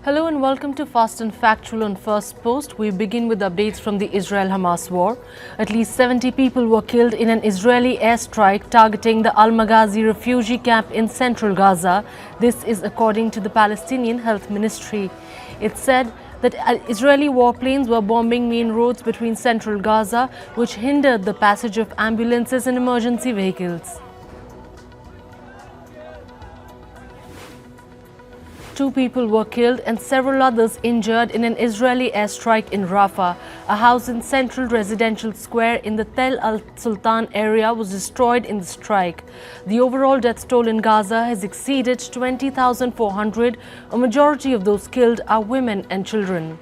Hello and welcome to Fast and Factual on Firstpost. We begin with updates from the Israel-Hamas war. At least 70 people were killed in an Israeli airstrike targeting the Maghazi refugee camp in central Gaza. This is according to the Palestinian Health Ministry. It said that Israeli warplanes were bombing main roads between central Gaza, which hindered the passage of ambulances and emergency vehicles. 2 people were killed and several others injured in an Israeli airstrike in Rafah. A house in central residential square in the Tel Al-Sultan area was destroyed in the strike. The overall death toll in Gaza has exceeded 20,400. A majority of those killed are women and children.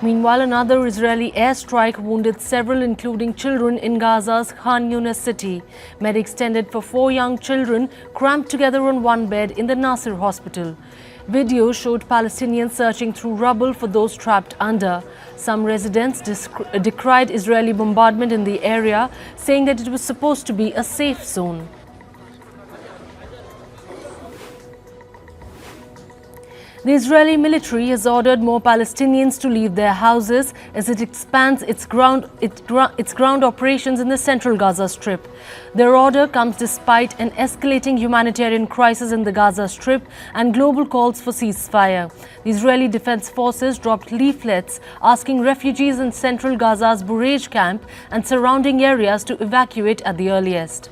Meanwhile, another Israeli airstrike wounded several, including children, in Gaza's Khan Yunis city. Medics tended for 4 young children cramped together on one bed in the Nasser hospital. Video showed Palestinians searching through rubble for those trapped under. Some residents decried Israeli bombardment in the area, saying that it was supposed to be a safe zone. The Israeli military has ordered more Palestinians to leave their houses as it expands its ground operations in the central Gaza Strip. Their order comes despite an escalating humanitarian crisis in the Gaza Strip and global calls for ceasefire. The Israeli Defense Forces dropped leaflets asking refugees in central Gaza's Burej camp and surrounding areas to evacuate at the earliest.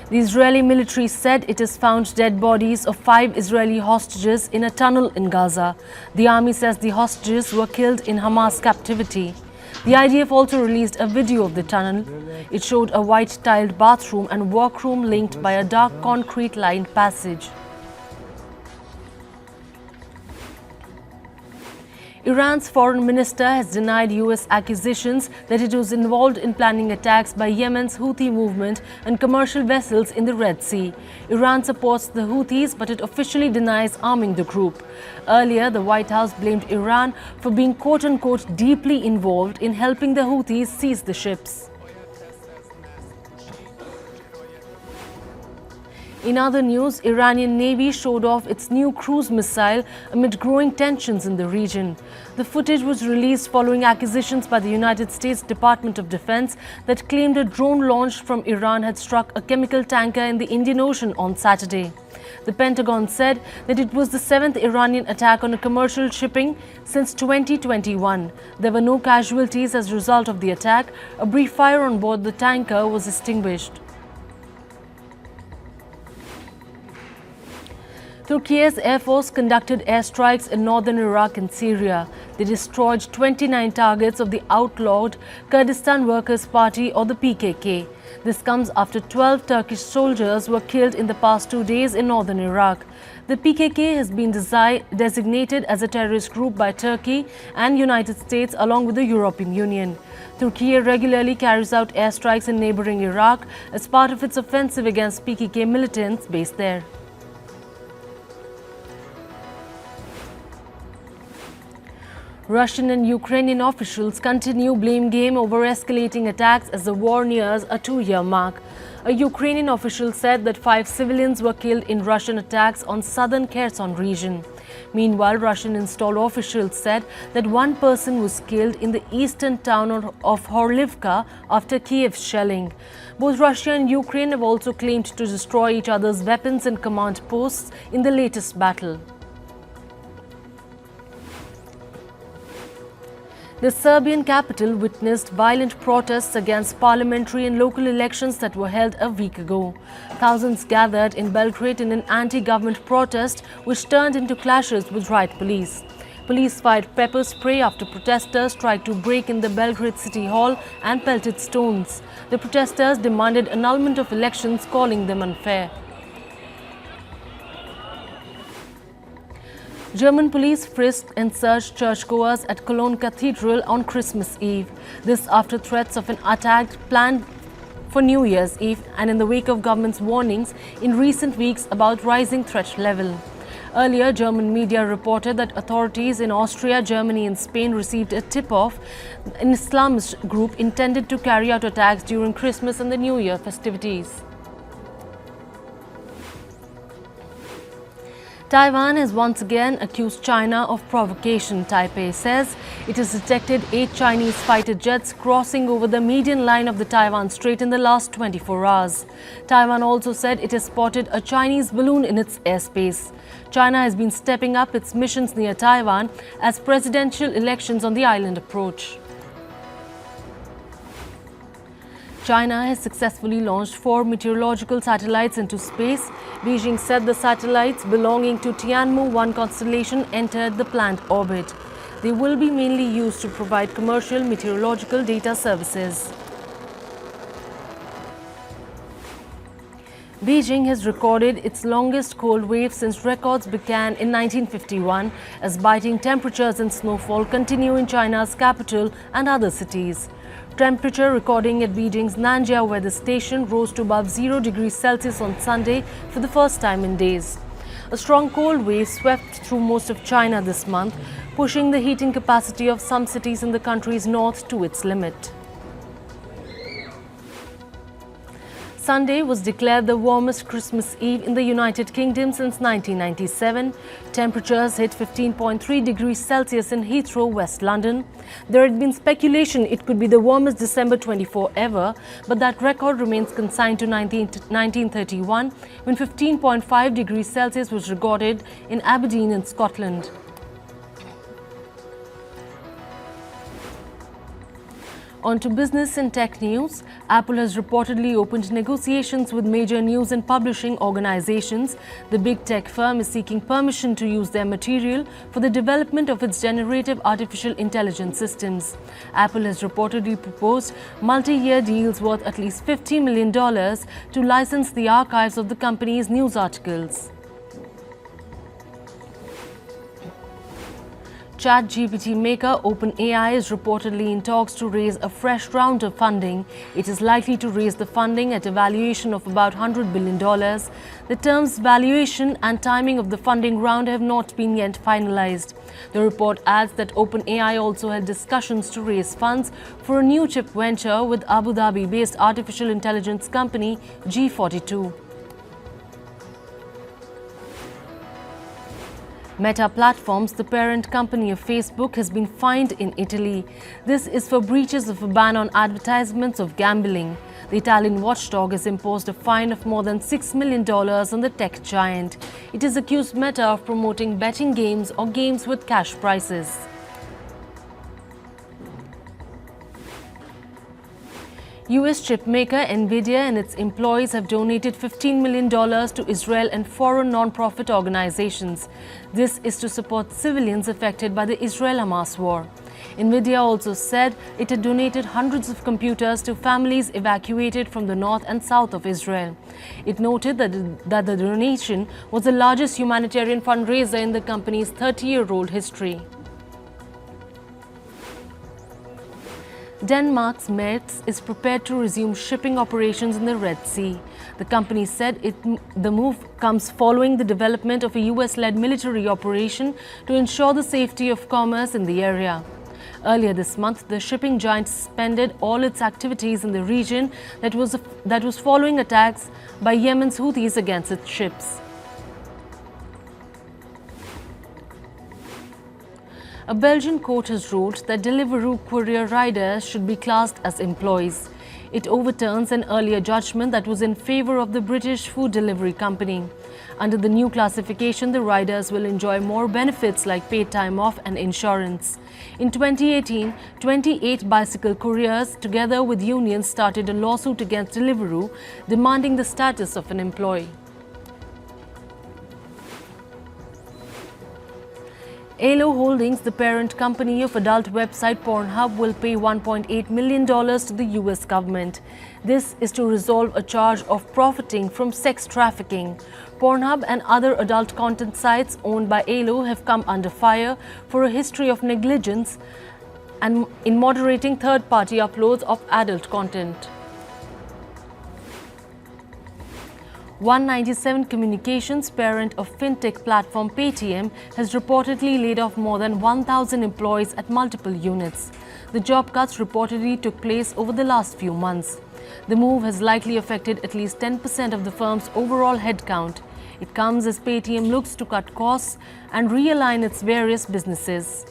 The Israeli military said it has found dead bodies of 5 Israeli hostages in a tunnel in Gaza. The army says the hostages were killed in Hamas captivity. The IDF also released a video of the tunnel. It showed a white-tiled bathroom and workroom linked by a dark concrete-lined passage. Iran's foreign minister has denied US accusations that it was involved in planning attacks by Yemen's Houthi movement and commercial vessels in the Red Sea. Iran supports the Houthis, but it officially denies arming the group. Earlier, the White House blamed Iran for being quote-unquote deeply involved in helping the Houthis seize the ships. In other news, Iranian Navy showed off its new cruise missile amid growing tensions in the region. The footage was released following accusations by the United States Department of Defense that claimed a drone launched from Iran had struck a chemical tanker in the Indian Ocean on Saturday. The Pentagon said that it was the 7th Iranian attack on a commercial shipping since 2021. There were no casualties as a result of the attack. A brief fire on board the tanker was extinguished. Turkey's Air Force conducted airstrikes in northern Iraq and Syria. They destroyed 29 targets of the outlawed Kurdistan Workers' Party, or the PKK. This comes after 12 Turkish soldiers were killed in the past 2 days in northern Iraq. The PKK has been designated as a terrorist group by Turkey and United States along with the European Union. Turkey regularly carries out airstrikes in neighboring Iraq as part of its offensive against PKK militants based there. Russian and Ukrainian officials continue blame game over escalating attacks as the war nears a 2-year mark. A Ukrainian official said that 5 civilians were killed in Russian attacks on southern Kherson region. Meanwhile, Russian installed officials said that 1 person was killed in the eastern town of Horlivka after Kiev's shelling. Both Russia and Ukraine have also claimed to destroy each other's weapons and command posts in the latest battle. The Serbian capital witnessed violent protests against parliamentary and local elections that were held a week ago. Thousands gathered in Belgrade in an anti-government protest which turned into clashes with riot police. Police fired pepper spray after protesters tried to break in the Belgrade City Hall and pelted stones. The protesters demanded annulment of elections, calling them unfair. German police frisked and searched churchgoers at Cologne Cathedral on Christmas Eve. This after threats of an attack planned for New Year's Eve and in the wake of government's warnings in recent weeks about rising threat level. Earlier, German media reported that authorities in Austria, Germany and Spain received a tip-off an Islamist group intended to carry out attacks during Christmas and the New Year festivities. Taiwan has once again accused China of provocation. Taipei says it has detected 8 Chinese fighter jets crossing over the median line of the Taiwan Strait in the last 24 hours. Taiwan also said it has spotted a Chinese balloon in its airspace. China has been stepping up its missions near Taiwan as presidential elections on the island approach. China has successfully launched 4 meteorological satellites into space. Beijing said the satellites belonging to Tianmu-1 constellation entered the planned orbit. They will be mainly used to provide commercial meteorological data services. Beijing has recorded its longest cold wave since records began in 1951 as biting temperatures and snowfall continue in China's capital and other cities. Temperature recording at Beijing's Nanjia weather station rose to above 0 degrees Celsius on Sunday for the first time in days. A strong cold wave swept through most of China this month, pushing the heating capacity of some cities in the country's north to its limit. Sunday was declared the warmest Christmas Eve in the United Kingdom since 1997. Temperatures hit 15.3 degrees Celsius in Heathrow, West London. There had been speculation it could be the warmest December 24 ever, but that record remains consigned to 1931 when 15.5 degrees Celsius was recorded in Aberdeen in Scotland. On to business and tech news. Apple has reportedly opened negotiations with major news and publishing organizations. The big tech firm is seeking permission to use their material for the development of its generative artificial intelligence systems. Apple has reportedly proposed multi-year deals worth at least $50 million to license the archives of the company's news articles. ChatGPT maker OpenAI is reportedly in talks to raise a fresh round of funding. It is likely to raise the funding at a valuation of about $100 billion. The terms, valuation and timing of the funding round have not been yet finalized. The report adds that OpenAI also had discussions to raise funds for a new chip venture with Abu Dhabi-based artificial intelligence company G42. Meta Platforms, the parent company of Facebook, has been fined in Italy. This is for breaches of a ban on advertisements of gambling. The Italian watchdog has imposed a fine of more than $6 million on the tech giant. It has accused Meta of promoting betting games or games with cash prizes. US chip maker Nvidia and its employees have donated $15 million to Israel and foreign non-profit organizations. This is to support civilians affected by the Israel-Hamas war. Nvidia also said it had donated hundreds of computers to families evacuated from the north and south of Israel. It noted that the donation was the largest humanitarian fundraiser in the company's 30-year-old history. Denmark's Maersk is prepared to resume shipping operations in the Red Sea. The company said the move comes following the development of a US-led military operation to ensure the safety of commerce in the area. Earlier this month, the shipping giant suspended all its activities in the region that was following attacks by Yemen's Houthis against its ships. A Belgian court has ruled that Deliveroo courier riders should be classed as employees. It overturns an earlier judgment that was in favor of the British food delivery company. Under the new classification, the riders will enjoy more benefits like paid time off and insurance. In 2018, 28 bicycle couriers, together with unions, started a lawsuit against Deliveroo, demanding the status of an employee. Alo Holdings, the parent company of adult website Pornhub, will pay $1.8 million to the US government. This is to resolve a charge of profiting from sex trafficking. Pornhub and other adult content sites owned by Alo have come under fire for a history of negligence and in moderating third-party uploads of adult content. 197 Communications, parent of fintech platform Paytm, has reportedly laid off more than 1,000 employees at multiple units. The job cuts reportedly took place over the last few months. The move has likely affected at least 10% of the firm's overall headcount. It comes as Paytm looks to cut costs and realign its various businesses.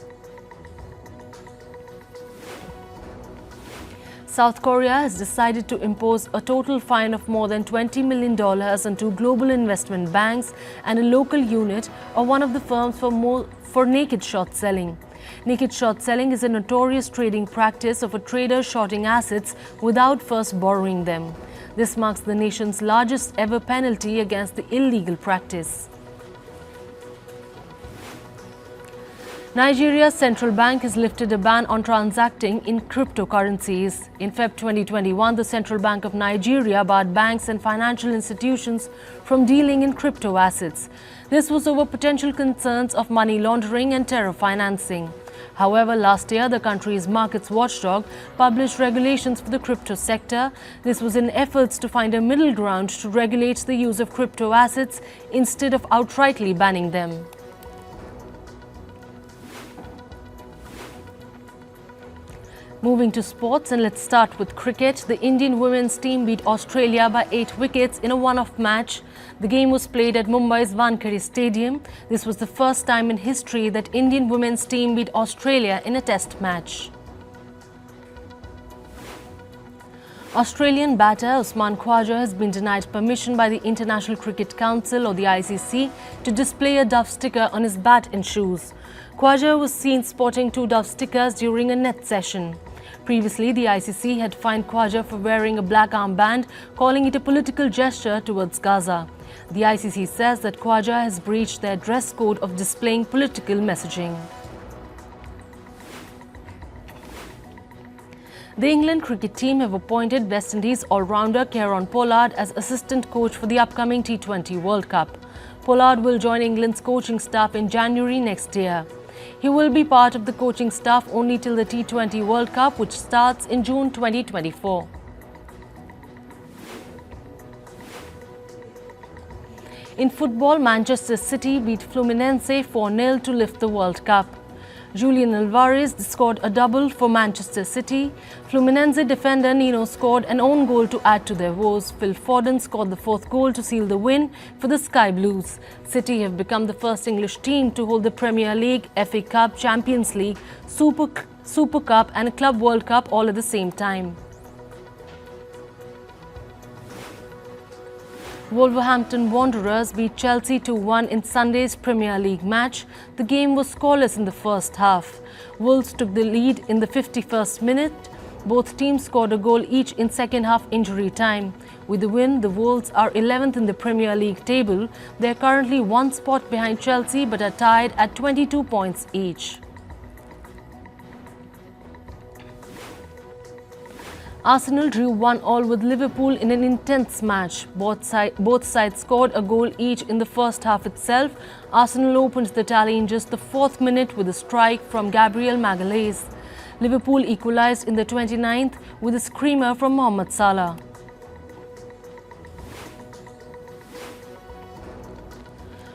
South Korea has decided to impose a total fine of more than $20 million on two global investment banks and a local unit of one of the firms for naked short selling. Naked short selling is a notorious trading practice of a trader shorting assets without first borrowing them. This marks the nation's largest ever penalty against the illegal practice. Nigeria's central bank has lifted a ban on transacting in cryptocurrencies. In Feb 2021, the Central Bank of Nigeria barred banks and financial institutions from dealing in crypto assets. This was over potential concerns of money laundering and terror financing. However, last year, the country's markets watchdog published regulations for the crypto sector. This was in efforts to find a middle ground to regulate the use of crypto assets instead of outrightly banning them. Moving to sports, and let's start with cricket. The Indian women's team beat Australia by 8 wickets in a one-off match. The game was played at Mumbai's Wankhede Stadium. This was the first time in history that Indian women's team beat Australia in a test match. Australian batter Usman Khawaja has been denied permission by the International Cricket Council or the ICC to display a dove sticker on his bat and shoes. Khawaja was seen sporting 2 dove stickers during a net session. Previously, the ICC had fined Khawaja for wearing a black armband, calling it a political gesture towards Gaza. The ICC says that Khawaja has breached their dress code of displaying political messaging. The England cricket team have appointed West Indies all-rounder Kieron Pollard as assistant coach for the upcoming T20 World Cup. Pollard will join England's coaching staff in January next year. He will be part of the coaching staff only till the T20 World Cup, which starts in June 2024. In football, Manchester City beat Fluminense 4-0 to lift the World Cup. Julian Alvarez scored a double for Manchester City. Fluminense defender Nino scored an own goal to add to their woes. Phil Foden scored the 4th goal to seal the win for the Sky Blues. City have become the first English team to hold the Premier League, FA Cup, Champions League, Super Cup and a Club World Cup all at the same time. Wolverhampton Wanderers beat Chelsea 2-1 in Sunday's Premier League match. The game was scoreless in the first half. Wolves took the lead in the 51st minute. Both teams scored a goal each in second half injury time. With the win, the Wolves are 11th in the Premier League table. They are currently 1 spot behind Chelsea but are tied at 22 points each. Arsenal drew 1-1 with Liverpool in an intense match. Both sides scored a goal each in the first half itself. Arsenal opened the tally in just the 4th minute with a strike from Gabriel Maghazi. Liverpool equalised in the 29th with a screamer from Mohamed Salah.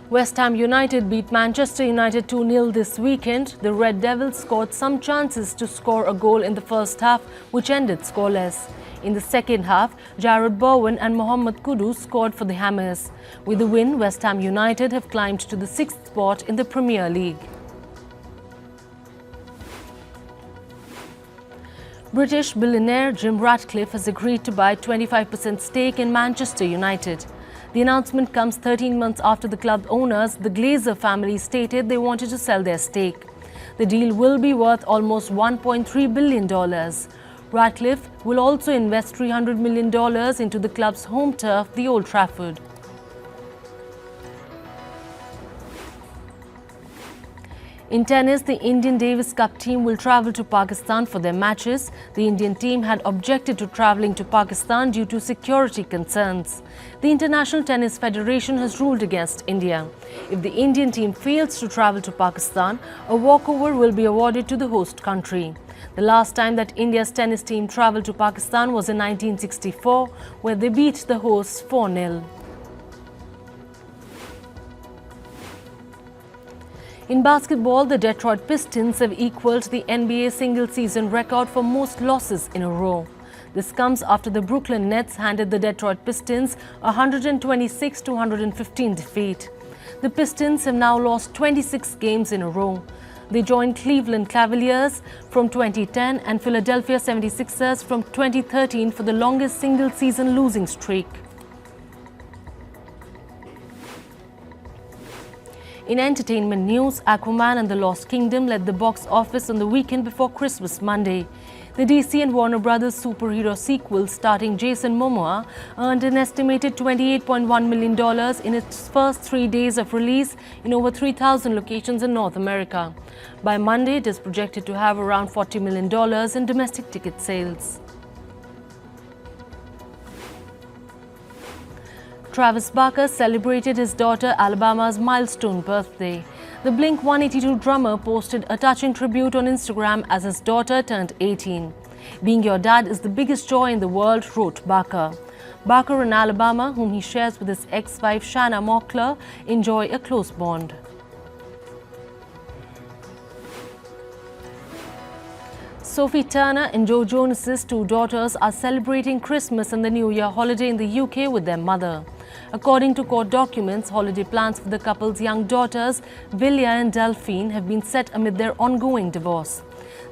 West Ham United beat Manchester United 2-0 this weekend. The Red Devils scored some chances to score a goal in the first half, which ended scoreless. In the second half, Jarrod Bowen and Mohamed Kudus scored for the Hammers. With the win, West Ham United have climbed to the 6th spot in the Premier League. British billionaire Jim Ratcliffe has agreed to buy 25% stake in Manchester United. The announcement comes 13 months after the club owners, the Glazer family, stated they wanted to sell their stake. The deal will be worth almost $1.3 billion. Ratcliffe will also invest $300 million into the club's home turf, the Old Trafford. In tennis, the Indian Davis Cup team will travel to Pakistan for their matches. The Indian team had objected to travelling to Pakistan due to security concerns. The International Tennis Federation has ruled against India. If the Indian team fails to travel to Pakistan, a walkover will be awarded to the host country. The last time that India's tennis team travelled to Pakistan was in 1964, where they beat the hosts 4-0. In basketball, the Detroit Pistons have equaled the NBA single-season record for most losses in a row. This comes after the Brooklyn Nets handed the Detroit Pistons a 126-115 defeat. The Pistons have now lost 26 games in a row. They joined Cleveland Cavaliers from 2010 and Philadelphia 76ers from 2013 for the longest single-season losing streak. In entertainment news, Aquaman and the Lost Kingdom led the box office on the weekend before Christmas Monday. The DC and Warner Brothers superhero sequel starring Jason Momoa earned an estimated $28.1 million in its first 3 days of release in over 3,000 locations in North America. By Monday, it is projected to have around $40 million in domestic ticket sales. Travis Barker celebrated his daughter Alabama's milestone birthday. The Blink-182 drummer posted a touching tribute on Instagram as his daughter turned 18. "Being your dad is the biggest joy in the world," wrote Barker. Barker and Alabama, whom he shares with his ex-wife Shanna Mockler, enjoy a close bond. Sophie Turner and Joe Jonas's 2 daughters are celebrating Christmas and the New Year holiday in the UK with their mother. According to court documents, holiday plans for the couple's young daughters, Villia and Delphine, have been set amid their ongoing divorce.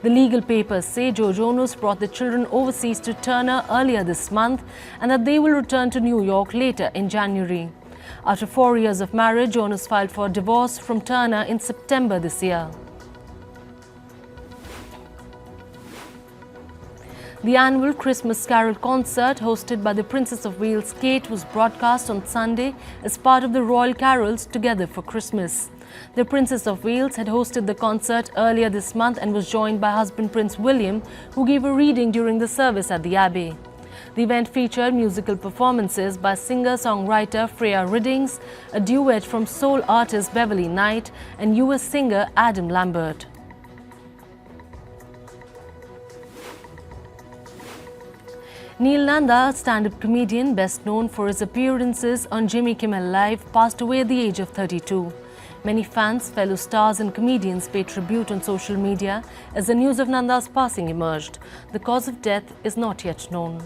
The legal papers say Joe Jonas brought the children overseas to Turner earlier this month and that they will return to New York later in January. After 4 years of marriage, Jonas filed for divorce from Turner in September this year. The annual Christmas Carol concert hosted by the Princess of Wales Kate was broadcast on Sunday as part of the Royal Carols Together for Christmas. The Princess of Wales had hosted the concert earlier this month and was joined by husband Prince William, who gave a reading during the service at the Abbey. The event featured musical performances by singer-songwriter Freya Riddings, a duet from soul artist Beverly Knight, and US singer Adam Lambert. Neil Nanda, a stand-up comedian best known for his appearances on Jimmy Kimmel Live, passed away at the age of 32. Many fans, fellow stars and comedians paid tribute on social media as the news of Nanda's passing emerged. The cause of death is not yet known.